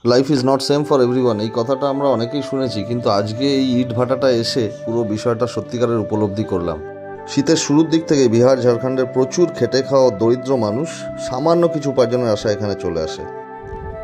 Life is not same for everyone, এই কথাটা আমরা অনেকেই শুনেছি, কিন্তু আজকে এই ইট ভাটাটা এসে পুরো বিষয়টা সত্যিকারের উপলব্ধি করলাম। শীতের শুরুর দিক থেকে বিহার ঝাড়খণ্ডের প্রচুর খেটে খাওয়া দরিদ্র মানুষ সামান্য কিছু উপার্জনের আশা এখানে চলে আসে।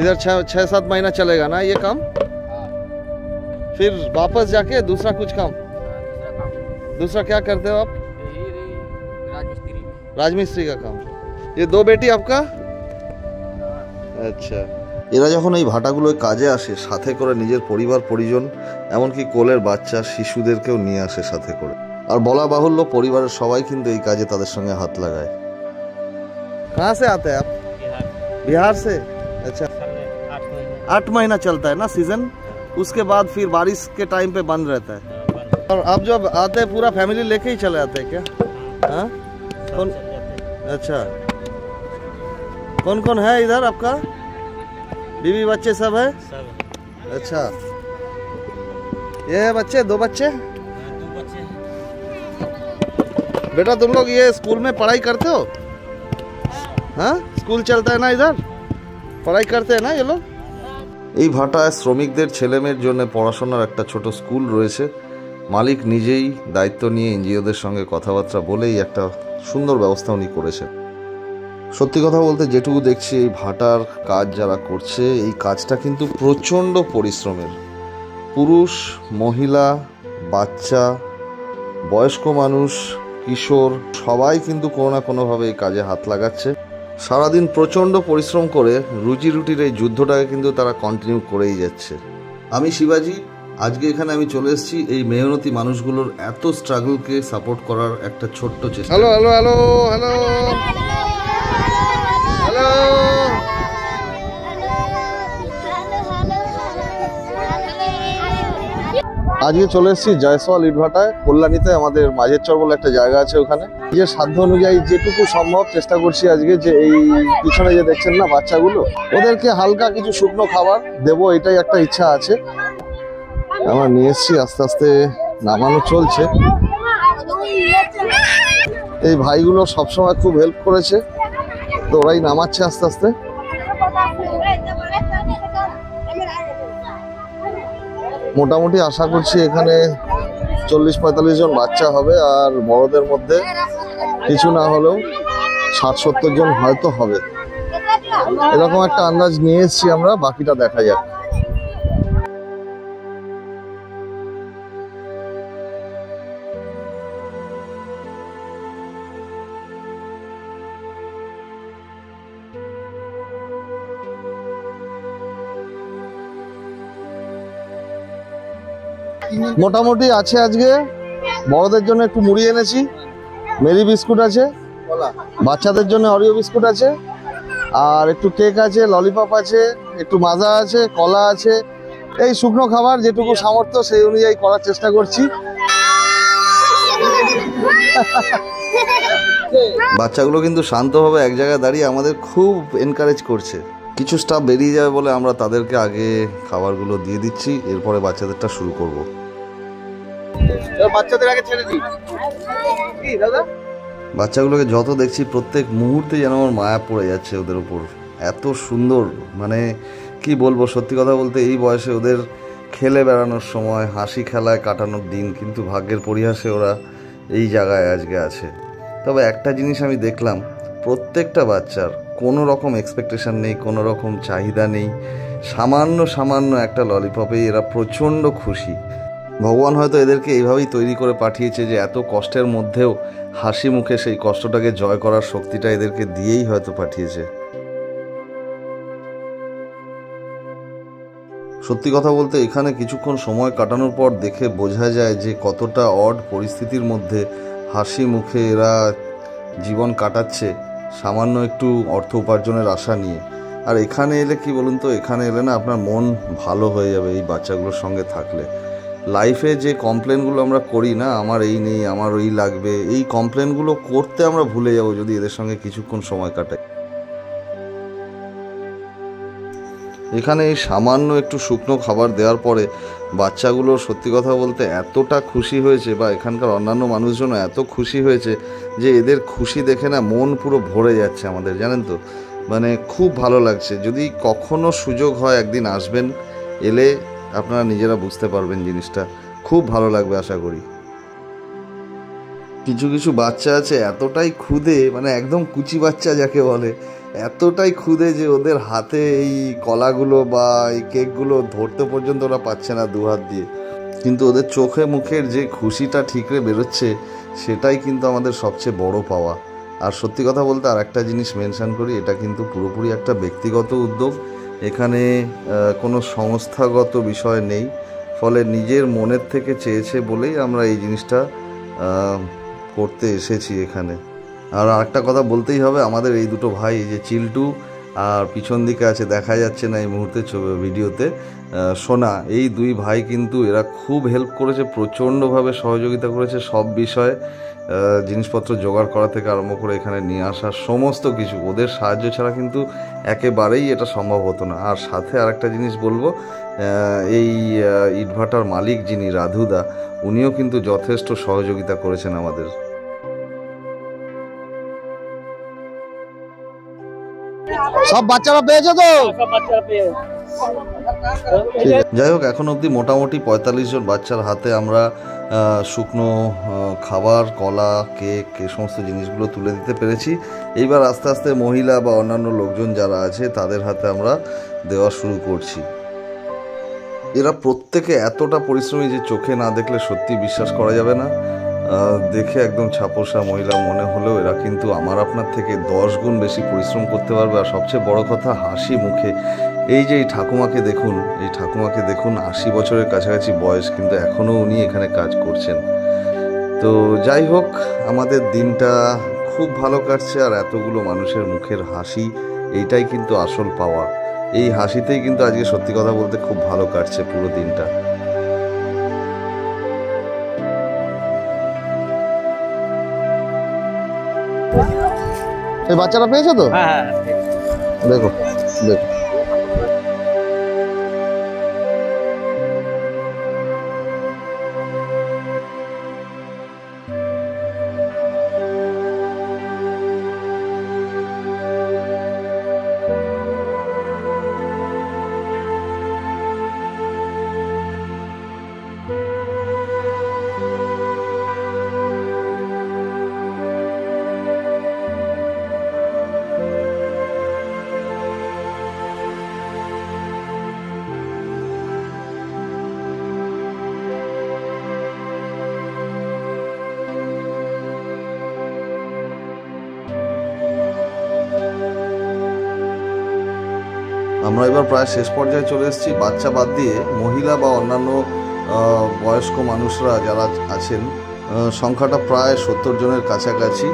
इधर 6-7 महीना चलेगा ना ये काम, फिर वापस जाके दूसरा कुछ काम। दूसरा क्या करते हो आप? राजमिस्त्री का काम। ये 2 बेटी आपका? अच्छा। এরা যখন এই ভাটাগুলোয় কাজে আসে সাথে করে নিজের পরিবার পরিজন এমনকি কোলের বাচ্চা শিশুদেরকেও নিয়ে আসে সাথে করে। আর বলা বাহুল্য পরিবারের সবাই কিন্তু এই কাজে তাদের সঙ্গে হাত লাগায়। कहाँ से आते हैं आप? बिहार से। अच्छा, 8 महीना चलता है ना सीजन, उसके बाद फिर बारिश के टाइम पे बंद रहता है। और आप जब आते हैं पूरा फैमिली लेके ही चले आते हैं क्या? हाँ, कौन? अच्छा, कौन कौन है इधर आपका? बीवी बच्चे सब है? सब। अच्छा, ये है बच्चे, 2 बच्चे? 2 बच्चे। बेटा तुम लोग ये स्कूल में पढ़ाई करते हो? हाँ, स्कूल चलता है ना इधर, पढ़ाई करते हैं ना ये लोग? এই ভাটায় শ্রমিকদের ছেলেমেয়ের জন্য পড়াশোনার একটা ছোট স্কুল রয়েছে। মালিক নিজেই দায়িত্ব নিয়ে এনজিওদের সঙ্গে কথাবার্তা বলেই একটা সুন্দর ব্যবস্থা উনি করেছেন। সত্যি কথা বলতে যেটুকু দেখছি এই ভাটার কাজ যারা করছে এই কাজটা কিন্তু প্রচণ্ড পরিশ্রমের। পুরুষ, মহিলা, বাচ্চা, বয়স্ক মানুষ, কিশোর সবাই কিন্তু কোনো না কোনোভাবে এই কাজে হাত লাগাচ্ছে। সারাদিন প্রচণ্ড পরিশ্রম করে রুজি রুটির এই যুদ্ধটাকে কিন্তু তারা কন্টিনিউ করেই যাচ্ছে। আমি শিবাজি, আজকে এখানে আমি চলে এসেছি এই মেহনতি মানুষগুলোর এত স্ট্রাগলকে সাপোর্ট করার একটা ছোট্ট চেষ্টা। Hello hello hello hello hello, আজকে চলে এসেছি জয়সওয়াল ইটভাটায়, কল্যাণীতে। আমাদের মাঝের চর বলে একটা জায়গা আছে, ওখানে নিজের সাধ্য অনুযায়ী যেটুকু সম্ভব চেষ্টা করছি আজকে যে এই পিছনে যে দেখছেন না বাচ্চাগুলো, ওদেরকে হালকা কিছু শুকনো খাবার দেবো, এটাই একটা ইচ্ছা আছে। আমরা নিয়ে এসেছি, আস্তে আস্তে নামানো চলছে। এই ভাইগুলো সবসময় খুব হেল্প করেছে, তো ওরাই নামাচ্ছে আস্তে আস্তে। মোটামুটি আশা করছি এখানে 40-45 জন বাচ্চা হবে, আর বড়দের মধ্যে কিছু না হলেও 60-70 জন হয়তো হবে, এরকম একটা আন্দাজ নিয়ে এসেছি আমরা। বাকিটা দেখা যাক। মোটামুটি আছে। আজকে বড়দের জন্য একটু মুড়ি এনেছি, মেরি বিস্কুট আছে, বাচ্চাদের জন্য অরিও বিস্কুট আছে, আর একটু কেক আছে, ললিপপ আছে, একটু মাজা আছে, কলা আছে। এই শুকনো খাবার যেটুকু সামর্থ্য সেই অনুযায়ী করার চেষ্টা করছি। বাচ্চাগুলো কিন্তু শান্তভাবে এক জায়গায় দাঁড়িয়ে আমাদের খুব এনকারেজ করছে। কিছু স্টাফ বেরিয়ে যাবে বলে আমরা তাদেরকে আগে খাবারগুলো দিয়ে দিচ্ছি, এরপরে বাচ্চাদেরটা শুরু করব। বাচ্চাদের আগে ছেড়ে দিই। কি দাদা, বাচ্চাগুলোকে যত দেখছি প্রত্যেক মুহূর্তে যেন আমার মায়া পড়ে যাচ্ছে ওদের উপর। এত সুন্দর, মানে কি বলবো, সত্যি কথা বলতে এই বয়সে ওদের খেলে বেড়ানোর সময়, হাসি খেলায় কাটানোর দিন, কিন্তু ভাগ্যের পরিহাসে ওরা এই জায়গায় আজকে আছে। তবে একটা জিনিস আমি দেখলাম, প্রত্যেকটা বাচ্চার কোনো রকম এক্সপেকটেশন নেই, কোনো রকম চাহিদা নেই। সামান্য সামান্য একটা ললিপপেই এরা প্রচণ্ড খুশি। ভগবান হয়তো এদেরকে এইভাবেই তৈরি করে পাঠিয়েছে যে এত কষ্টের মধ্যেও হাসি মুখে সেই কষ্টটাকে জয় করার শক্তিটা এদেরকে দিয়েই হয়তো পাঠিয়েছে। সত্যি কথা বলতে এখানে কিছুক্ষণ সময় কাটানোর পর দেখে বোঝা যায় যে কতটা অড পরিস্থিতির মধ্যে হাসি মুখে এরা জীবন কাটাচ্ছে, সামান্য একটু অর্থ উপার্জনের আশা নিয়ে। আর এখানে এলে কি বলুন তো, এখানে এলে না আপনার মন ভালো হয়ে যাবে এই বাচ্চাগুলোর সঙ্গে থাকলে। লাইফে যে কমপ্লেনগুলো আমরা করি না, আমার এই নেই, আমার ওই লাগবে, এই কমপ্লেনগুলো করতে আমরা ভুলে যাব যদি এদের সঙ্গে কিছুক্ষণ সময় কাটাই। এখানে এই সামান্য একটু শুকনো খাবার দেওয়ার পরে বাচ্চাগুলো সত্যি কথা বলতে এতটা খুশি হয়েছে, বা এখানকার অন্যান্য মানুষজনও এত খুশি হয়েছে যে এদের খুশি দেখে না মন পুরো ভরে যাচ্ছে আমাদের, জানেন তো। মানে খুব ভালো লাগছে। যদি কখনো সুযোগ হয় একদিন আসবেন, এলে আপনারা নিজেরা বুঝতে পারবেন জিনিসটা, খুব ভালো লাগবে আশা করি। কিছু কিছু বাচ্চা আছে এতটাই ক্ষুদে, মানে একদম কুচি বাচ্চা যাকে বলে, এতটাই ক্ষুদে যে ওদের হাতে এই কলাগুলো বা এই কেকগুলো ধরতে পর্যন্ত ওরা পাচ্ছে না দু হাত দিয়ে, কিন্তু ওদের চোখে মুখের যে খুশিটা ঠিকরে বেরোচ্ছে সেটাই কিন্তু আমাদের সবচেয়ে বড় পাওয়া। আর সত্যি কথা বলতে আর একটা জিনিস মেনশন করি, এটা কিন্তু পুরোপুরি একটা ব্যক্তিগত উদ্যোগ, এখানে কোনো সংস্থাগত বিষয় নেই, ফলে নিজের মনের থেকে চেয়েছে বলেই আমরা এই জিনিসটা করতে এসেছি এখানে। আর আরেকটা কথা বলতেই হবে, আমাদের এই দুটো ভাই, এই যে চিল্টু আর পিছন দিকে আছে দেখা যাচ্ছে না এই মুহূর্তে ভিডিওতে, সোনা, এই দুই ভাই কিন্তু এরা খুব হেল্প করেছে, প্রচণ্ডভাবে সহযোগিতা করেছে সব বিষয়ে, জিনিসপত্র জোগাড় করা থেকে আরম্ভ করে এখানে নিয়ে আসা সমস্ত কিছু, ওদের সাহায্য ছাড়া কিন্তু একেবারেই এটা সম্ভব হতো না। আর সাথে আরেকটা জিনিস বলবো, এই ইটভাটার মালিক যিনি রাধুদা, উনিও কিন্তু যথেষ্ট সহযোগিতা করেছেন আমাদের। সব বাচ্চারা পেয়েছে তো? যাই হোক, এখন অবধি মোটামুটি 45 জন বাচ্চার হাতে আমরা শুকনো খাবার, কলা, কেক, এই সমস্ত জিনিসগুলো তুলে দিতে পেরেছি। এইবার আস্তে আস্তে মহিলা বা অন্যান্য লোকজন যারা আছে তাদের হাতে আমরা দেওয়া শুরু করছি। এরা প্রত্যেকে এতটা পরিশ্রমী যে চোখে না দেখলে সত্যি বিশ্বাস করা যাবে না। দেখে একদম ছাপোষা মহিলা মনে হলেও এরা কিন্তু আমার আপনার থেকে 10 গুণ বেশি পরিশ্রম করতে পারবে। আর সবচেয়ে বড় কথা, হাসি মুখে। এই যে এই ঠাকুমাকে দেখুন, এই ঠাকুমাকে দেখুন, 80 বছরের কাছাকাছি বয়স, কিন্তু এখনও উনি এখানে কাজ করছেন। তো যাই হোক, আমাদের দিনটা খুব ভালো কাটছে, আর এতগুলো মানুষের মুখের হাসি, এইটাই কিন্তু আসল পাওয়া। এই হাসিতেই কিন্তু আজকে সত্যি কথা বলতে খুব ভালো কাটছে পুরো দিনটা। এই বাচ্চারা পেয়েছে তো? হ্যাঁ, দেখো দেখো, আমরা এবার প্রায় শেষ পর্যায়ে চলে এসেছি। বাচ্চা বাদ দিয়ে মহিলা বা অন্যান্য বয়স্ক মানুষরা যারা আছেন, সংখ্যাটা প্রায় 70 জনের কাছাকাছি।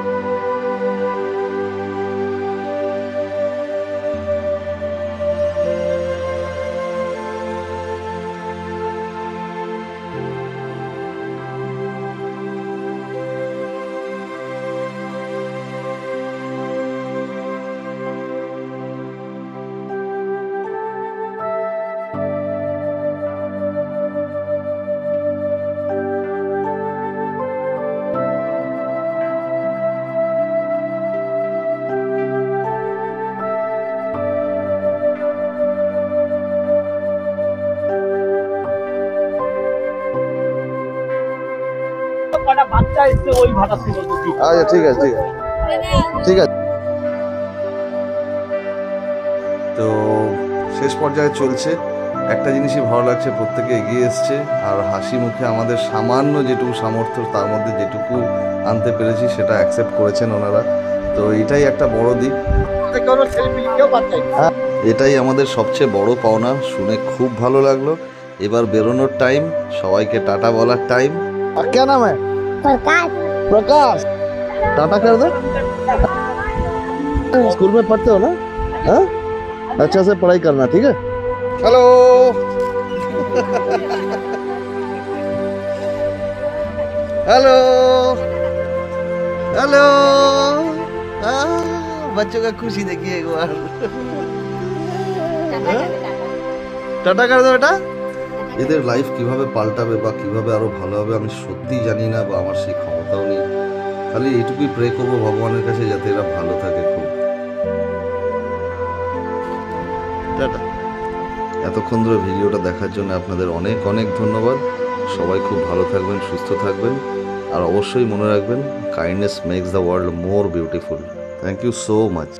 বাচ্চা এসছে ওই ভাটা থেকে। আচ্ছা ঠিক আছে ঠিক আছে ঠিক আছে। তো শেষ পর্যায়ে চলছে, একটা জিনিসই ভালো লাগছে, প্রত্যেকে এগিয়ে এসছে, আর হাসি মুখে আমাদের সামান্য যেটুকু সামর্থ্য তার মধ্যে যেটুকু আনতে পেরেছি সেটা অ্যাকসেপ্ট করেছেন ওনারা। তো এটাই একটা বড় দিক, এটাই আমাদের সবচেয়ে বড় পাওনা। শুনে খুব ভালো লাগলো। এবার বেরোনোর টাইম, সবাইকে টাটা বলার টাইম। क्या नाम है? प्रकाश। प्रकाश, टाटा कर दो। स्कूल में पढ़ते हो ना? हाँ, अच्छा से पढ़ाई करना, ठीक है? हेलो हेलो हेलो, बच्चों का खुशी देखिए एक बार। টাটা कर दो बेटा। এদের লাইফ কিভাবে পাল্টাবে বা কিভাবে আরো ভালো হবে আমি সত্যিই জানি না, বা আমার সেই ক্ষমতাও নেই। খালি এইটুকুই প্রে করবো ভগবানের কাছে যাতে এরা ভালো থাকে খুব। টাটা। এতক্ষণ ধরে ভিডিওটা দেখার জন্য আপনাদের অনেক অনেক ধন্যবাদ। সবাই খুব ভালো থাকবেন, সুস্থ থাকবেন, আর অবশ্যই মনে রাখবেন, kindness makes the world more beautiful. Thank you so much.